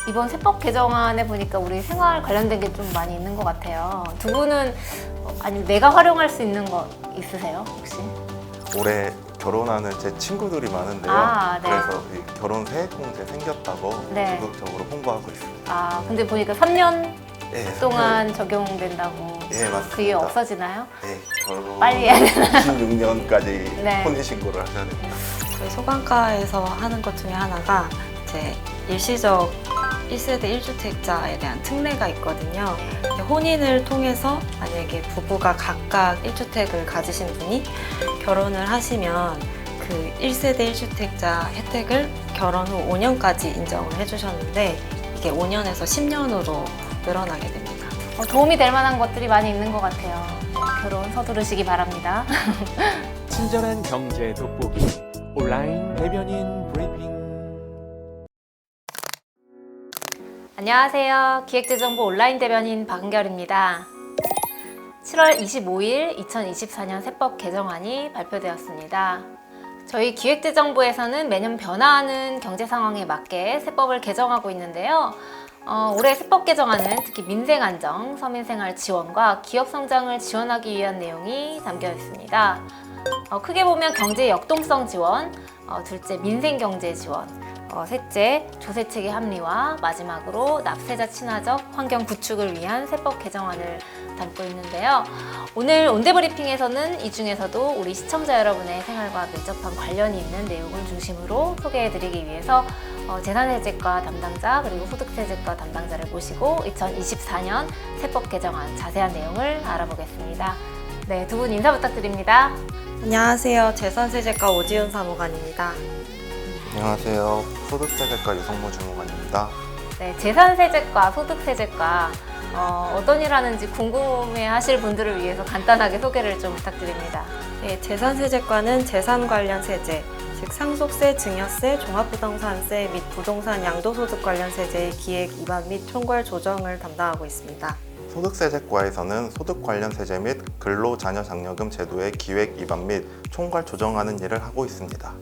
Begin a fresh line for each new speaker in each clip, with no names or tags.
이번 세법 개정안에 보니까 우리 생활 관련된 게 좀 많이 있는 것 같아요. 두 분은 아니 내가 활용할 수 있는 거 있으세요 혹시?
올해 결혼하는 제 친구들이 많은데요.
아, 네.
그래서 이 결혼 세액공제 생겼다고
네.
적극적으로 홍보하고 있습니다.
아 근데 보니까 3년
예,
동안 적용된다고.
예, 맞습니다.
그게 없어지나요?
예, 결혼
빨리 해야 되나?
26년까지
네.
혼인신고를 하셔야 됩니다.
저희 소방과에서 하는 것 중에 하나가 이제 일시적 1세대 1주택자에 대한 특례가 있거든요. 혼인을 통해서 만약에 부부가 각각 1주택을 가지신 분이 결혼을 하시면 그 1세대 1주택자 혜택을 결혼 후 5년까지 인정을 해주셨는데 이게 5년에서 10년으로 늘어나게 됩니다.
도움이 될 만한 것들이 많이 있는 것 같아요. 결혼 서두르시기 바랍니다.
친절한 경제 돋보기 온라인 대변인 브리핑.
안녕하세요. 기획재정부 온라인 대변인 박은결입니다. 7월 25일 2024년 세법 개정안이 발표되었습니다. 저희 기획재정부에서는 매년 변화하는 경제 상황에 맞게 세법을 개정하고 있는데요. 올해 세법 개정안은 특히 민생 안정, 서민 생활 지원과 기업 성장을 지원하기 위한 내용이 담겨 있습니다. 크게 보면 경제 역동성 지원, 둘째 민생 경제 지원, 셋째 조세체계 합리화, 마지막으로 납세자 친화적 환경 구축을 위한 세법 개정안을 담고 있는데요. 오늘 온대브리핑에서는 이 중에서도 우리 시청자 여러분의 생활과 밀접한 관련이 있는 내용을 중심으로 소개해드리기 위해서 재산세제과 담당자 그리고 소득세제과 담당자를 모시고 2024년 세법 개정안 자세한 내용을 알아보겠습니다. 네, 두 분 인사 부탁드립니다.
안녕하세요. 재산세제과 오지윤 사무관입니다.
안녕하세요. 소득세제과 유성모 주무관입니다.
네, 재산세제과, 소득세제과 어떤 일 하는지 궁금해 하실 분들을 위해서 간단하게 소개를 좀 부탁드립니다.
네, 재산세제과는 재산 관련 세제, 즉 상속세, 증여세, 종합부동산세 및 부동산 양도소득 관련 세제의 기획, 입안 및 총괄 조정을 담당하고 있습니다.
소득세제과에서는 소득 관련 세제 및 근로자녀장려금 제도의 기획, 입안 및 총괄 조정하는 일을 하고 있습니다.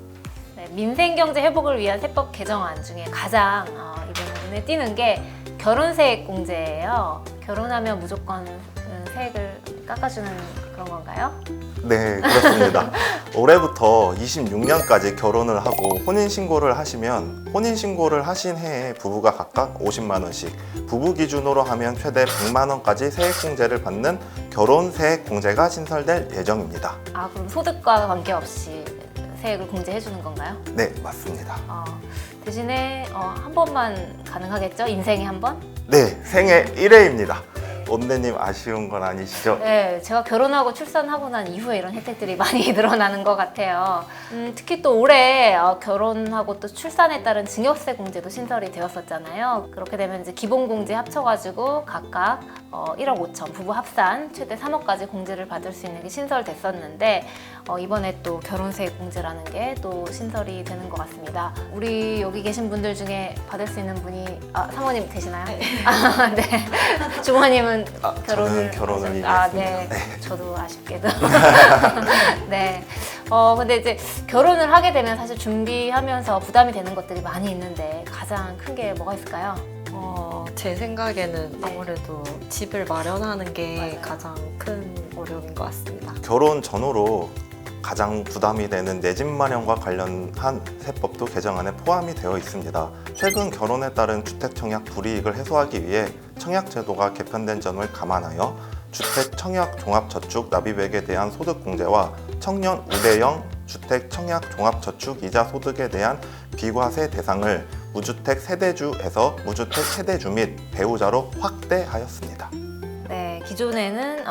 네, 민생경제 회복을 위한 세법 개정안 중에 가장 이번에 눈에 띄는 게 결혼세액공제예요. 결혼하면 무조건 세액을 깎아주는 그런 건가요?
네, 그렇습니다. 올해부터 26년까지 결혼을 하고 혼인신고를 하시면 혼인신고를 하신 해에 부부가 각각 50만 원씩, 부부 기준으로 하면 최대 100만 원까지 세액공제를 받는 결혼세액공제가 신설될 예정입니다.
아, 그럼 소득과 관계없이 세액을 공제해 주는 건가요?
네, 맞습니다.
대신에 한 번만 가능하겠죠? 인생에 한 번?
네, 생애 1회입니다. 온대님 아쉬운 건 아니시죠?
네, 제가 결혼하고 출산하고 난 이후에 이런 혜택들이 많이 늘어나는 것 같아요. 특히 또 올해 결혼하고 또 출산에 따른 증여세 공제도 신설이 되었었잖아요. 그렇게 되면 이제 기본공제 합쳐가지고 각각 1억 5천, 부부 합산 최대 3억까지 공제를 받을 수 있는 게 신설됐었는데 이번에 또 결혼세 공제라는 게 또 신설이 되는 것 같습니다. 우리 여기 계신 분들 중에 받을 수 있는 분이 사모님 되시나요? 네. 네. 주모님은
저는 결혼을 이미
네.
했습니다.
저도 아쉽게도. 네. 근데 이제 결혼을 하게 되면 사실 준비하면서 부담이 되는 것들이 많이 있는데 가장 큰 게 뭐가 있을까요?
제 생각에는 아무래도 집을 마련하는 게
맞아요.
가장 큰 어려움인 것 같습니다.
결혼 전후로 가장 부담이 되는 내 집 마련과 관련한 세법도 개정안에 포함이 되어 있습니다. 최근 결혼에 따른 주택 청약 불이익을 해소하기 위해 청약 제도가 개편된 점을 감안하여 주택 청약 종합저축 납입액에 대한 소득 공제와 청년 우대형 주택 청약 종합저축 이자 소득에 대한 비과세 대상을 무주택 세대주에서 무주택 세대주 및 배우자로 확대하였습니다.
네, 기존에는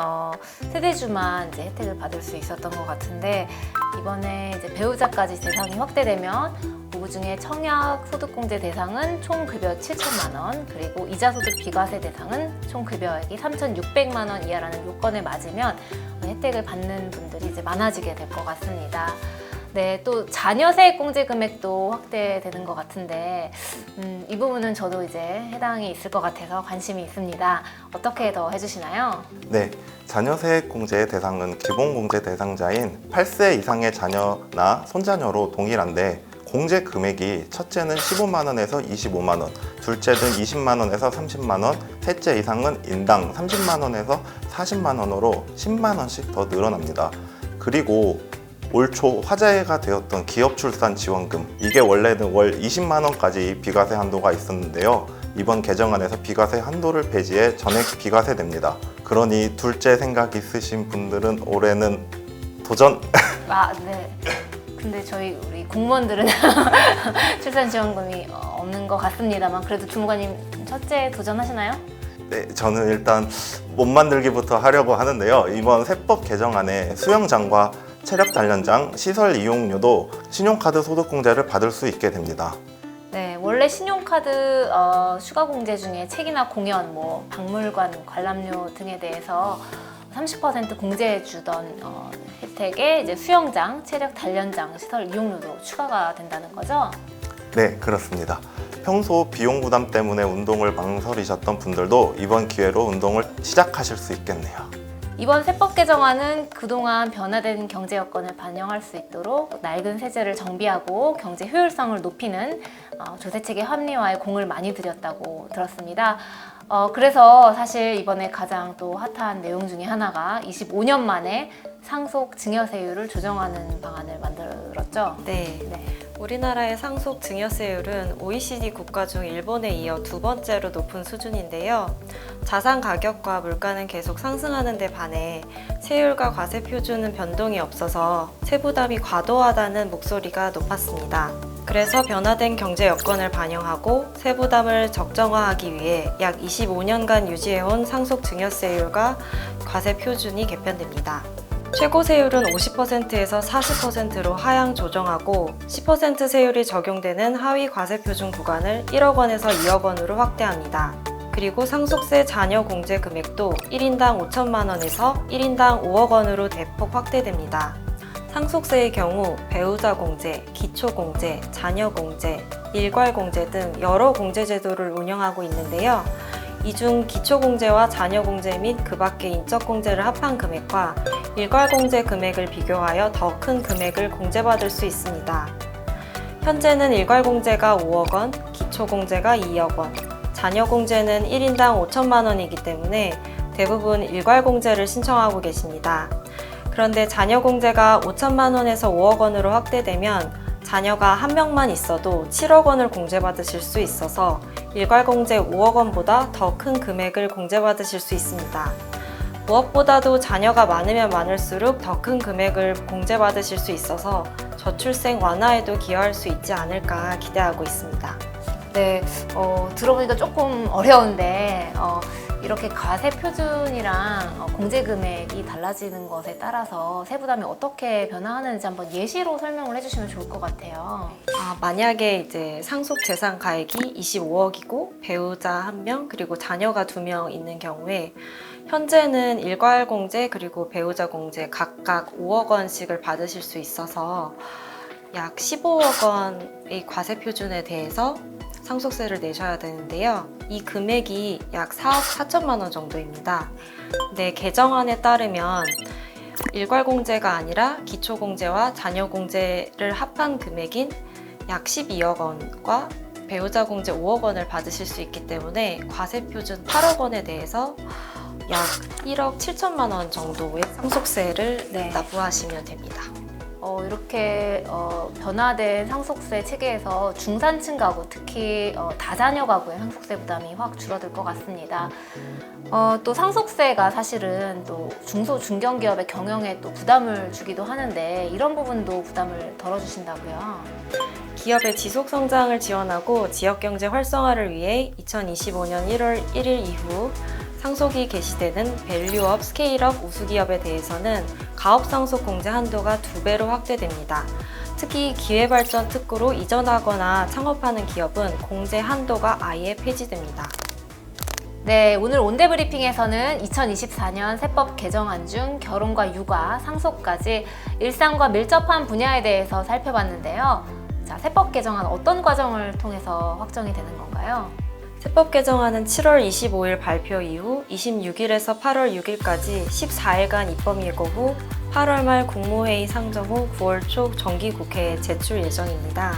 세대주만 이제 혜택을 받을 수 있었던 것 같은데 이번에 이제 배우자까지 대상이 확대되면 부부 중에 청약 소득공제 대상은 총 급여 7천만 원, 그리고 이자 소득 비과세 대상은 총 급여액이 3,600만 원 이하라는 요건에 맞으면 혜택을 받는 분들이 이제 많아지게 될 것 같습니다. 네, 또 자녀세액 공제 금액도 확대되는 것 같은데 이 부분은 저도 이제 해당이 있을 것 같아서 관심이 있습니다. 어떻게 더 해주시나요?
네, 자녀세액 공제의 대상은 기본공제 대상자인 8세 이상의 자녀나 손자녀로 동일한데 공제 금액이 첫째는 15만 원에서 25만 원, 둘째는 20만 원에서 30만 원, 셋째 이상은 인당 30만 원에서 40만 원으로 10만 원씩 더 늘어납니다. 그리고 올 초 화제가 되었던 기업 출산 지원금, 이게 원래는 월 20만 원까지 비과세 한도가 있었는데요. 이번 개정안에서 비과세 한도를 폐지해 전액 비과세 됩니다. 그러니 둘째 생각 있으신 분들은 올해는 도전!
아, 네. 근데 우리 공무원들은 출산 지원금이 없는 것 같습니다만 그래도 주무관님 첫째 도전하시나요?
네, 저는 일단 몸 만들기부터 하려고 하는데요. 이번 세법 개정안에 수영장과 체력 단련장, 시설 이용료도 신용카드 소득공제를 받을 수 있게 됩니다.
네, 원래 신용카드 추가 공제 중에 책이나 공연, 박물관 관람료 등에 대해서 30% 공제해 주던 혜택에 이제 수영장, 체력 단련장, 시설 이용료도 추가가 된다는 거죠?
네, 그렇습니다. 평소 비용 부담 때문에 운동을 망설이셨던 분들도 이번 기회로 운동을 시작하실 수 있겠네요.
이번 세법 개정안은 그동안 변화된 경제 여건을 반영할 수 있도록 낡은 세제를 정비하고 경제 효율성을 높이는 조세체계 합리화에 공을 많이 들였다고 들었습니다. 그래서 사실 이번에 가장 또 핫한 내용 중에 하나가 25년 만에 상속 증여세율을 조정하는 방안을 만들었죠.
네. 우리나라의 상속 증여세율은 OECD 국가 중 일본에 이어 두 번째로 높은 수준인데요. 자산 가격과 물가는 계속 상승하는 데 반해 세율과 과세 표준은 변동이 없어서 세부담이 과도하다는 목소리가 높았습니다. 그래서 변화된 경제 여건을 반영하고 세부담을 적정화하기 위해 약 25년간 유지해온 상속 증여세율과 과세 표준이 개편됩니다. 최고 세율은 50%에서 40%로 하향 조정하고 10% 세율이 적용되는 하위 과세 표준 구간을 1억 원에서 2억 원으로 확대합니다. 그리고 상속세 자녀 공제 금액도 1인당 5천만 원에서 1인당 5억 원으로 대폭 확대됩니다. 상속세의 경우 배우자 공제, 기초 공제, 자녀 공제, 일괄 공제 등 여러 공제 제도를 운영하고 있는데요. 이 중 기초공제와 자녀공제 및 그 밖의 인적공제를 합한 금액과 일괄공제 금액을 비교하여 더 큰 금액을 공제받을 수 있습니다. 현재는 일괄공제가 5억 원, 기초공제가 2억 원, 자녀공제는 1인당 5천만 원이기 때문에 대부분 일괄공제를 신청하고 계십니다. 그런데 자녀공제가 5천만 원에서 5억 원으로 확대되면 자녀가 한 명만 있어도 7억 원을 공제받으실 수 있어서 일괄공제 5억 원보다 더 큰 금액을 공제받으실 수 있습니다. 무엇보다도 자녀가 많으면 많을수록 더 큰 금액을 공제받으실 수 있어서 저출생 완화에도 기여할 수 있지 않을까 기대하고 있습니다.
네, 들어보니까 조금 어려운데 이렇게 과세 표준이랑 공제 금액이 달라지는 것에 따라서 세부담이 어떻게 변화하는지 한번 예시로 설명을 해주시면 좋을 것 같아요.
만약에 이제 상속 재산 가액이 25억이고 배우자 1명 그리고 자녀가 2명 있는 경우에 현재는 일괄 공제 그리고 배우자 공제 각각 5억 원씩을 받으실 수 있어서 약 15억 원의 과세 표준에 대해서 상속세를 내셔야 되는데요. 이 금액이 약 4억 4천만 원 정도입니다. 근데 개정안에 따르면 일괄공제가 아니라 기초공제와 자녀공제를 합한 금액인 약 12억 원과 배우자 공제 5억 원을 받으실 수 있기 때문에 과세 표준 8억 원에 대해서 약 1억 7천만 원 정도의 상속세를 납부하시면 됩니다.
이렇게 변화된 상속세 체계에서 중산층 가구, 특히 다자녀 가구의 상속세 부담이 확 줄어들 것 같습니다. 또 상속세가 사실은 또 중소, 중견기업의 경영에 또 부담을 주기도 하는데 이런 부분도 부담을 덜어주신다고요?
기업의 지속 성장을 지원하고 지역경제 활성화를 위해 2025년 1월 1일 이후 상속이 개시되는 밸류업, 스케일업 우수기업에 대해서는 가업상속 공제 한도가 2배로 확대됩니다. 특히 기회발전 특구로 이전하거나 창업하는 기업은 공제 한도가 아예 폐지됩니다.
네, 오늘 온대브리핑에서는 2024년 세법 개정안 중 결혼과 육아, 상속까지 일상과 밀접한 분야에 대해서 살펴봤는데요. 자, 세법 개정안 어떤 과정을 통해서 확정이 되는 건가요?
세법 개정안은 7월 25일 발표 이후 26일에서 8월 6일까지 14일간 입법 예고 후 8월 말 국무회의 상정 후 9월 초 정기국회에 제출 예정입니다.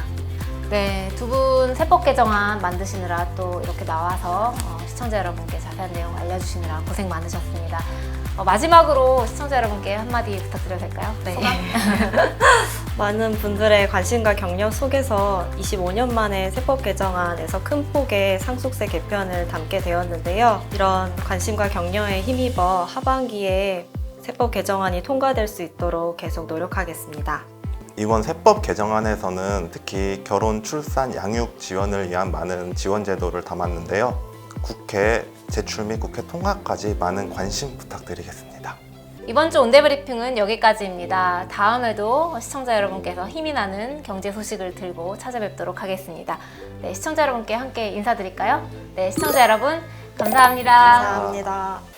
네, 두 분 세법 개정안 만드시느라 또 이렇게 나와서 시청자 여러분께 자세한 내용 알려주시느라 고생 많으셨습니다. 마지막으로 시청자 여러분께 한마디 부탁드려도 될까요?
네.
소감?
많은 분들의 관심과 격려 속에서 25년 만에 세법 개정안에서 큰 폭의 상속세 개편을 담게 되었는데요. 이런 관심과 격려에 힘입어 하반기에 세법 개정안이 통과될 수 있도록 계속 노력하겠습니다.
이번 세법 개정안에서는 특히 결혼, 출산, 양육 지원을 위한 많은 지원 제도를 담았는데요. 국회 제출 및 국회 통과까지 많은 관심 부탁드리겠습니다.
이번 주 온데브리핑은 여기까지입니다. 다음에도 시청자 여러분께서 힘이 나는 경제 소식을 들고 찾아뵙도록 하겠습니다. 네, 시청자 여러분께 함께 인사드릴까요? 네, 시청자 여러분 감사합니다.
감사합니다.